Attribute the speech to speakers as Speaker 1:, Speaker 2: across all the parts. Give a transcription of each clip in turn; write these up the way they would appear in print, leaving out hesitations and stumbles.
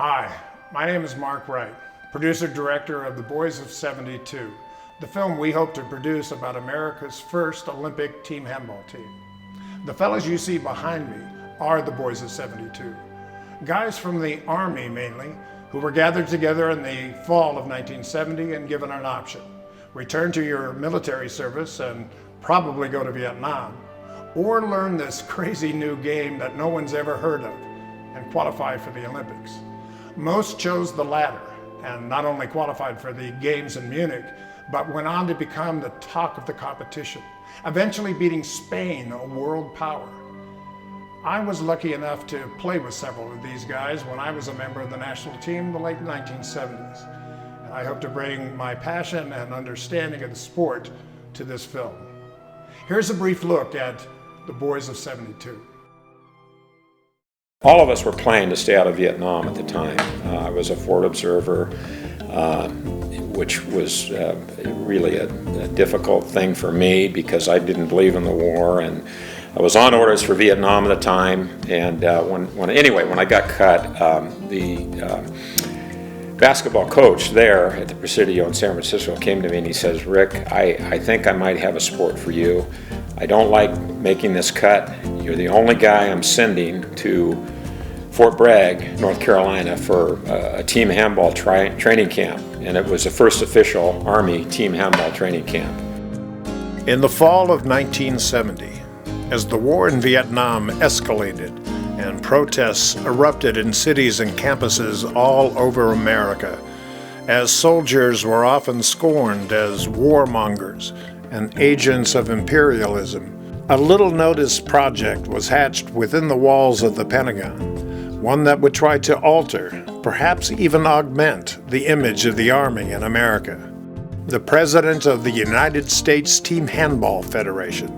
Speaker 1: Hi, my name is Mark Wright, producer-director of The Boys of 72, the film we hope to produce about America's first Olympic team handball team. The fellas you see behind me are the Boys of 72, guys from the Army mainly, who were gathered together in the fall of 1970 and given an option: return to your military service and probably go to Vietnam, or learn this crazy new game that no one's ever heard of and qualify for the Olympics. Most chose the latter and not only qualified for the games in Munich, but went on to become the talk of the competition, eventually beating Spain, a world power. I was lucky enough to play with several of these guys when I was a member of the national team in the late 1970s. And I hope to bring my passion and understanding of the sport to this film. Here's a brief look at the Boys of 72.
Speaker 2: All of us were planning to stay out of Vietnam at the time. I was a forward observer, which was really a difficult thing for me because I didn't believe in the war, and I was on orders for Vietnam at the time. And when I got cut, the basketball coach there at the Presidio in San Francisco came to me and he says, "Rick, I think I might have a sport for you. I don't like making this cut. You're the only guy I'm sending to Fort Bragg, North Carolina for a team handball training camp." And it was the first official Army team handball training camp.
Speaker 1: In the fall of 1970, as the war in Vietnam escalated and protests erupted in cities and campuses all over America, as soldiers were often scorned as warmongers and agents of imperialism, a little-noticed project was hatched within the walls of the Pentagon, one that would try to alter, perhaps even augment, the image of the Army in America. The president of the United States Team Handball Federation,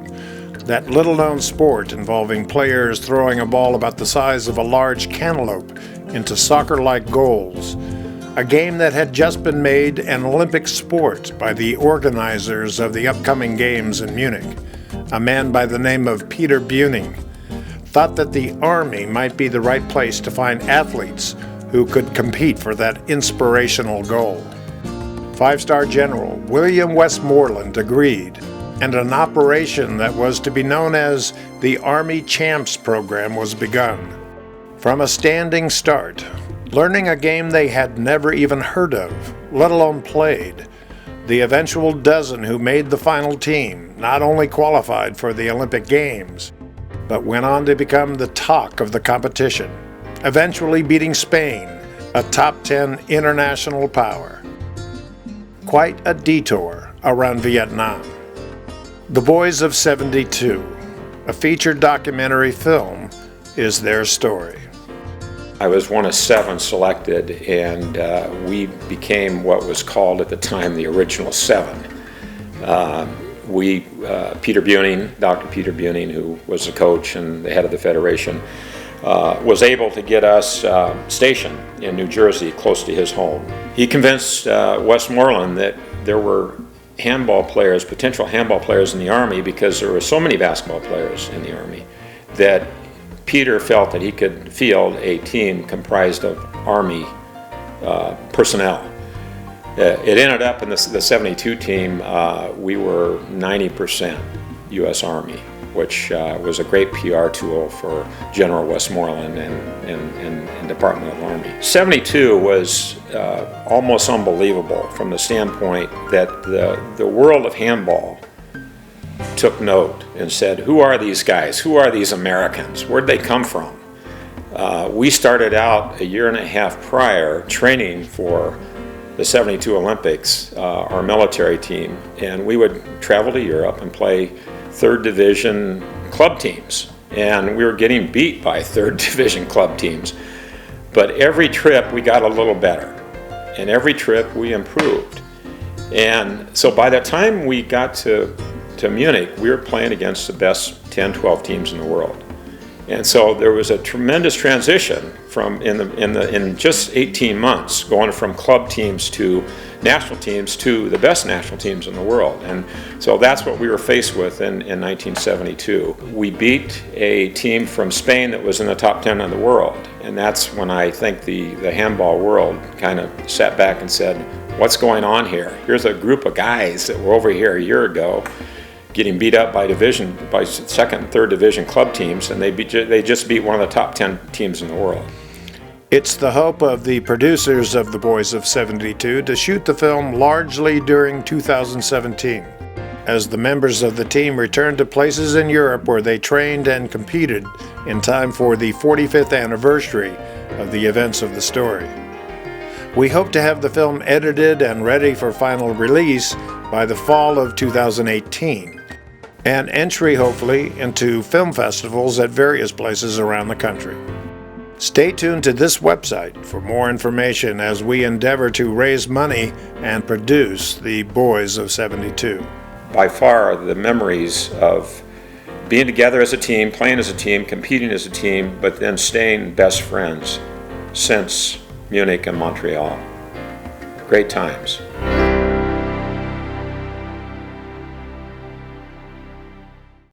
Speaker 1: that little-known sport involving players throwing a ball about the size of a large cantaloupe into soccer-like goals, a game that had just been made an Olympic sport by the organizers of the upcoming games in Munich, a man by the name of Peter Buning, thought that the Army might be the right place to find athletes who could compete for that inspirational goal. Five-star General William Westmoreland agreed, and an operation that was to be known as the Army Champs Program was begun. From a standing start, learning a game they had never even heard of, let alone played, the eventual dozen who made the final team not only qualified for the Olympic Games, but went on to become the talk of the competition, eventually beating Spain, a top 10 international power. Quite a detour around Vietnam. The Boys of 72, a featured documentary film, is their story.
Speaker 2: I was one of 7 selected, and we became what was called at the time the original 7. Peter Buning, Dr. Peter Buning, who was the coach and the head of the federation, was able to get us stationed in New Jersey, close to his home. He convinced Westmoreland that there were potential handball players in the Army, because there were so many basketball players in the Army, that Peter felt that he could field a team comprised of Army personnel. It ended up in the 72 team, we were 90% U.S. Army, which was a great PR tool for General Westmoreland and Department of Army. 72 was almost unbelievable from the standpoint that the world of handball took note and said, who are these guys? Who are these Americans? Where'd they come from? We started out a year and a half prior training for the 72 Olympics, our military team, and we would travel to Europe and play third division club teams, and we were getting beat by third division club teams. But every trip we got a little better, and every trip we improved. And so by the time we got to Munich, we were playing against the best 10, 12 teams in the world. And so there was a tremendous transition from in just 18 months, going from club teams to national teams to the best national teams in the world. And so that's what we were faced with in 1972. We beat a team from Spain that was in the top 10 in the world. And that's when I think the handball world kind of sat back and said, what's going on here? Here's a group of guys that were over here a year ago getting beat up by second and third division club teams, and they just beat one of the top 10 teams in the world.
Speaker 1: It's the hope of the producers of The Boys of 72 to shoot the film largely during 2017, as the members of the team returned to places in Europe where they trained and competed in time for the 45th anniversary of the events of the story. We hope to have the film edited and ready for final release by the fall of 2018, and entry hopefully into film festivals at various places around the country. Stay tuned to this website for more information as we endeavor to raise money and produce The Boys of 72.
Speaker 2: By far, the memories of being together as a team, playing as a team, competing as a team, but then staying best friends since Munich and Montreal. Great times.